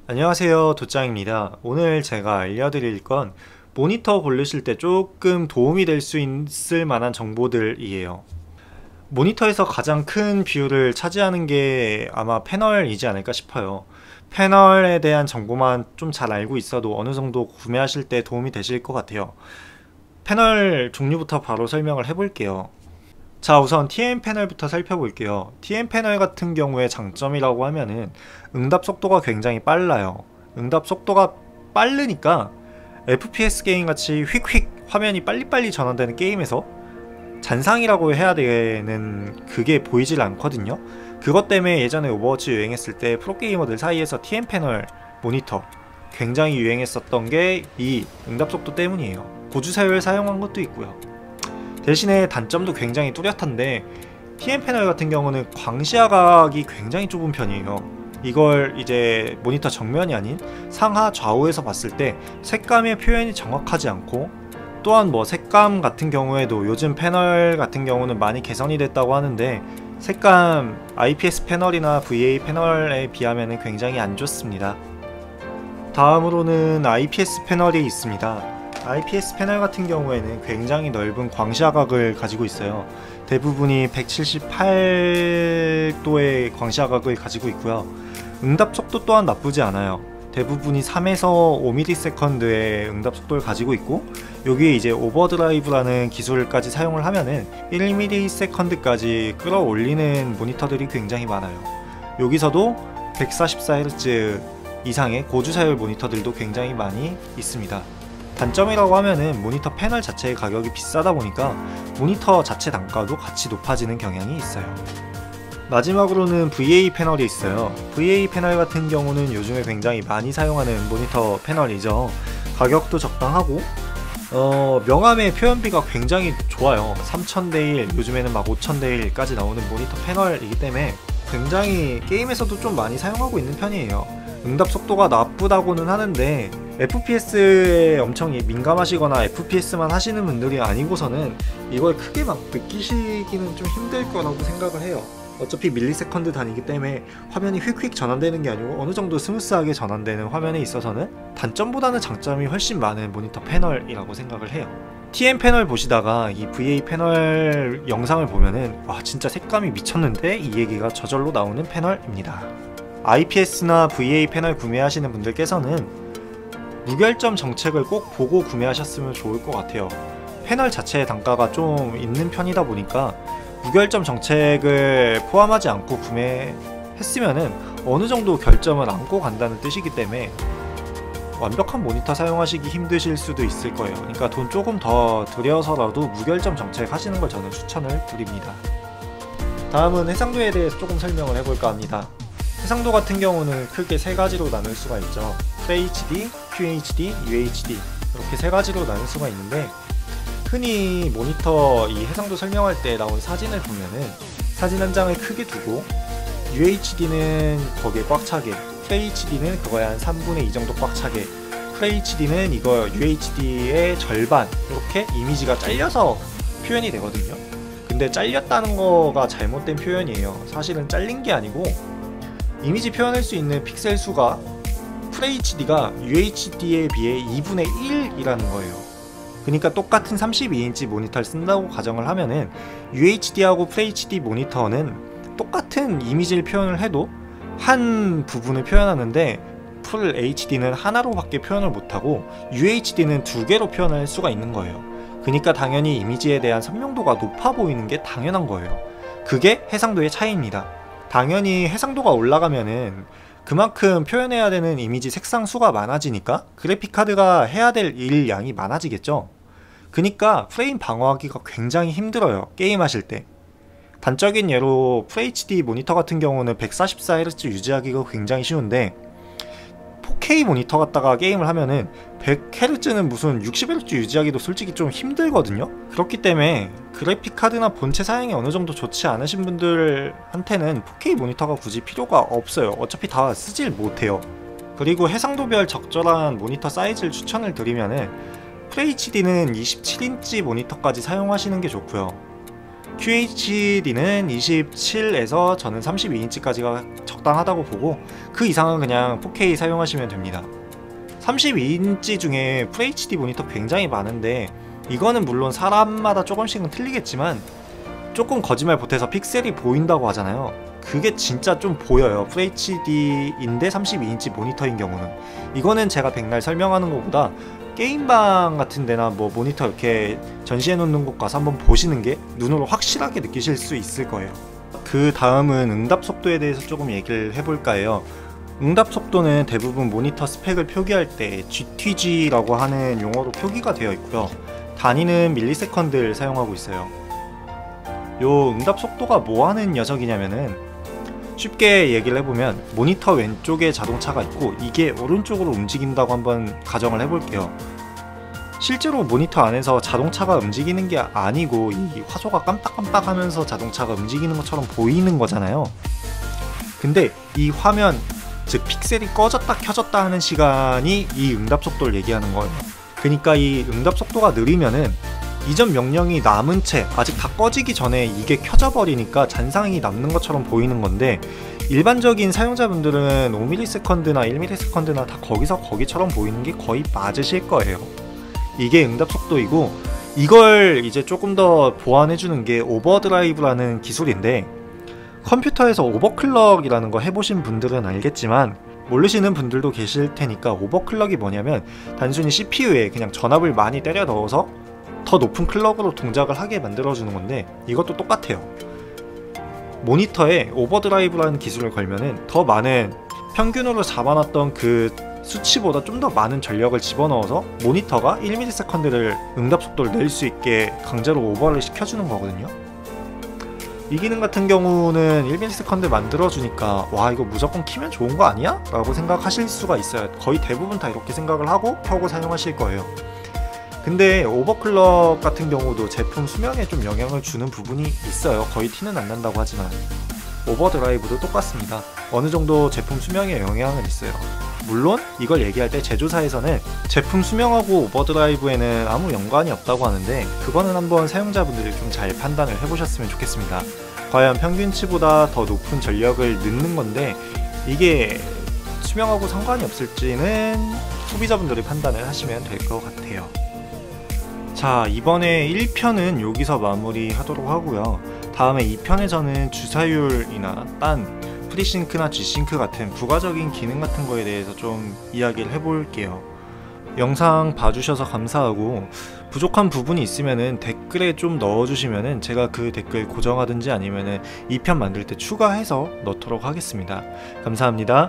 안녕하세요, 도짱입니다. 오늘 제가 알려드릴 건 모니터 고르실 때 조금 도움이 될 수 있을 만한 정보들이에요. 모니터에서 가장 큰 비율을 차지하는 게 아마 패널이지 않을까 싶어요. 패널에 대한 정보만 좀 잘 알고 있어도 어느 정도 구매하실 때 도움이 되실 것 같아요. 패널 종류부터 바로 설명을 해볼게요. 자, 우선 TN 패널부터 살펴볼게요. TN 패널 같은 경우에 장점이라고 하면은 응답 속도가 굉장히 빨라요. 응답 속도가 빠르니까 FPS 게임 같이 휙휙 화면이 빨리빨리 전환되는 게임에서 잔상이라고 해야 되는 그게 보이질 않거든요. 그것 때문에 예전에 오버워치 유행했을 때 프로게이머들 사이에서 TN 패널 모니터 굉장히 유행했었던 게 이 응답 속도 때문이에요. 고주사율 사용한 것도 있고요. 대신에 단점도 굉장히 뚜렷한데 TN 패널 같은 경우는 광시야각이 굉장히 좁은 편이에요. 이걸 이제 모니터 정면이 아닌 상하 좌우에서 봤을 때 색감의 표현이 정확하지 않고, 또한 뭐 색감 같은 경우에도 요즘 패널 같은 경우는 많이 개선이 됐다고 하는데 색감 IPS 패널이나 VA 패널에 비하면 굉장히 안 좋습니다. 다음으로는 IPS 패널이 있습니다. IPS 패널 같은 경우에는 굉장히 넓은 광시야각을 가지고 있어요. 대부분이 178도의 광시야각을 가지고 있고요. 응답 속도 또한 나쁘지 않아요. 대부분이 3에서 5ms/s의 응답 속도를 가지고 있고, 여기에 이제 오버드라이브라는 기술까지 사용을 하면은 1ms/s까지 끌어올리는 모니터들이 굉장히 많아요. 여기서도 144Hz 이상의 고주사율 모니터들도 굉장히 많이 있습니다. 단점이라고 하면은 모니터 패널 자체의 가격이 비싸다 보니까 모니터 자체 단가도 같이 높아지는 경향이 있어요. 마지막으로는 VA 패널이 있어요. VA 패널 같은 경우는 요즘에 굉장히 많이 사용하는 모니터 패널이죠. 가격도 적당하고 명암의 표현비가 굉장히 좋아요. 3000대1, 요즘에는 막 5000대1까지 나오는 모니터 패널이기 때문에 굉장히 게임에서도 좀 많이 사용하고 있는 편이에요. 응답 속도가 나쁘다고는 하는데 FPS에 엄청 민감하시거나 FPS만 하시는 분들이 아니고서는 이걸 크게 막 느끼시기는 좀 힘들 거라고 생각을 해요. 어차피 밀리세컨드 단위이기 때문에 화면이 휙휙 전환되는 게 아니고 어느 정도 스무스하게 전환되는 화면에 있어서는 단점보다는 장점이 훨씬 많은 모니터 패널이라고 생각을 해요. TN 패널 보시다가 이 VA 패널 영상을 보면은 와, 진짜 색감이 미쳤는데 이 얘기가 저절로 나오는 패널입니다. IPS나 VA 패널 구매하시는 분들께서는 무결점 정책을 꼭 보고 구매하셨으면 좋을 것 같아요. 패널 자체의 단가가 좀 있는 편이다 보니까 무결점 정책을 포함하지 않고 구매했으면은 어느 정도 결점을 안고 간다는 뜻이기 때문에 완벽한 모니터 사용하시기 힘드실 수도 있을 거예요. 그러니까 돈 조금 더 들여서라도 무결점 정책 하시는 걸 저는 추천을 드립니다. 다음은 해상도에 대해서 조금 설명을 해볼까 합니다. 해상도 같은 경우는 크게 세 가지로 나눌 수가 있죠. FHD, QHD, UHD 이렇게 세 가지로 나눌 수가 있는데, 흔히 모니터 이 해상도 설명할 때 나온 사진을 보면은 사진 한 장을 크게 두고 UHD는 거기에 꽉 차게, FHD는 그거에 한 3분의 2 정도 꽉 차게, FHD는 이거 UHD의 절반 이렇게 이미지가 잘려서 표현이 되거든요. 근데 잘렸다는 거가 잘못된 표현이에요. 사실은 잘린 게 아니고 이미지 표현할 수 있는 픽셀 수가 FHD가 UHD에 비해 2분의 1이라는 거예요. 그러니까 똑같은 32인치 모니터를 쓴다고 가정을 하면은 UHD하고 FHD 모니터는 똑같은 이미지를 표현을 해도 한 부분을 표현하는데 풀 HD는 하나로밖에 표현을 못하고 UHD는 두 개로 표현할 수가 있는 거예요. 그러니까 당연히 이미지에 대한 선명도가 높아 보이는 게 당연한 거예요. 그게 해상도의 차이입니다. 당연히 해상도가 올라가면은 그만큼 표현해야 되는 이미지 색상 수가 많아지니까 그래픽카드가 해야 될 일 양이 많아지겠죠. 그니까 프레임 방어하기가 굉장히 힘들어요, 게임하실 때. 단적인 예로 FHD 모니터 같은 경우는 144Hz 유지하기가 굉장히 쉬운데 4K 모니터 갖다가 게임을 하면은 100Hz는 무슨 60Hz 유지하기도 솔직히 좀 힘들거든요. 그렇기 때문에 그래픽카드나 본체 사양이 어느 정도 좋지 않으신 분들한테는 4K 모니터가 굳이 필요가 없어요. 어차피 다 쓰질 못해요. 그리고 해상도별 적절한 모니터 사이즈를 추천을 드리면은 FHD는 27인치 모니터까지 사용하시는 게 좋고요. QHD는 27에서 저는 32인치까지가 적당하다고 보고 그 이상은 그냥 4K 사용하시면 됩니다. 32인치 중에 FHD 모니터 굉장히 많은데 이거는 물론 사람마다 조금씩은 틀리겠지만 조금 거짓말 보태서 픽셀이 보인다고 하잖아요. 그게 진짜 좀 보여요. FHD인데 32인치 모니터인 경우는. 이거는 제가 백날 설명하는 것보다 게임방 같은 데나 뭐 모니터 이렇게 전시해 놓는 곳 가서 한번 보시는 게 눈으로 확실하게 느끼실 수 있을 거예요. 그 다음은 응답 속도에 대해서 조금 얘기를 해볼까 해요. 응답 속도는 대부분 모니터 스펙을 표기할 때 GTG라고 하는 용어로 표기가 되어 있고요. 단위는 밀리세컨드를 사용하고 있어요. 요 응답 속도가 뭐 하는 녀석이냐면은 쉽게 얘기를 해보면 모니터 왼쪽에 자동차가 있고 이게 오른쪽으로 움직인다고 한번 가정을 해볼게요. 실제로 모니터 안에서 자동차가 움직이는 게 아니고 이 화소가 깜빡깜빡 하면서 자동차가 움직이는 것처럼 보이는 거잖아요. 근데 이 화면, 즉 픽셀이 꺼졌다 켜졌다 하는 시간이 이 응답 속도를 얘기하는 거예요. 그러니까 이 응답 속도가 느리면은 이전 명령이 남은 채 아직 다 꺼지기 전에 이게 켜져 버리니까 잔상이 남는 것처럼 보이는 건데 일반적인 사용자분들은 5ms나 1ms나 다 거기서 거기처럼 보이는 게 거의 맞으실 거예요. 이게 응답 속도이고 이걸 이제 조금 더 보완해주는 게 오버드라이브라는 기술인데 컴퓨터에서 오버클럭이라는 거 해보신 분들은 알겠지만 모르시는 분들도 계실 테니까 오버클럭이 뭐냐면 단순히 CPU에 그냥 전압을 많이 때려 넣어서 더 높은 클럭으로 동작을 하게 만들어주는 건데 이것도 똑같아요. 모니터에 오버드라이브라는 기술을 걸면은 더 많은 평균으로 잡아놨던 그 수치보다 좀 더 많은 전력을 집어넣어서 모니터가 1ms를 응답 속도를 낼 수 있게 강제로 오버를 시켜주는 거거든요. 이 기능 같은 경우는 1ms 만들어주니까 와 이거 무조건 키면 좋은 거 아니야? 라고 생각하실 수가 있어요. 거의 대부분 다 이렇게 생각을 하고 켜고 사용하실 거예요. 근데 오버클럭 같은 경우도 제품 수명에 좀 영향을 주는 부분이 있어요. 거의 티는 안 난다고 하지만 오버드라이브도 똑같습니다. 어느 정도 제품 수명에 영향은 있어요. 물론 이걸 얘기할 때 제조사에서는 제품 수명하고 오버드라이브에는 아무 연관이 없다고 하는데 그거는 한번 사용자분들이 좀 잘 판단을 해보셨으면 좋겠습니다. 과연 평균치보다 더 높은 전력을 넣는 건데 이게 수명하고 상관이 없을지는 소비자분들이 판단을 하시면 될 것 같아요. 자, 이번에 1편은 여기서 마무리하도록 하고요. 다음에 2편에서는 주사율이나 딴, 프리싱크나 G싱크 같은 부가적인 기능 같은 거에 대해서 좀 이야기를 해볼게요. 영상 봐주셔서 감사하고 부족한 부분이 있으면은 댓글에 좀 넣어주시면은 제가 그 댓글 고정하든지 아니면은 2편 만들 때 추가해서 넣도록 하겠습니다. 감사합니다.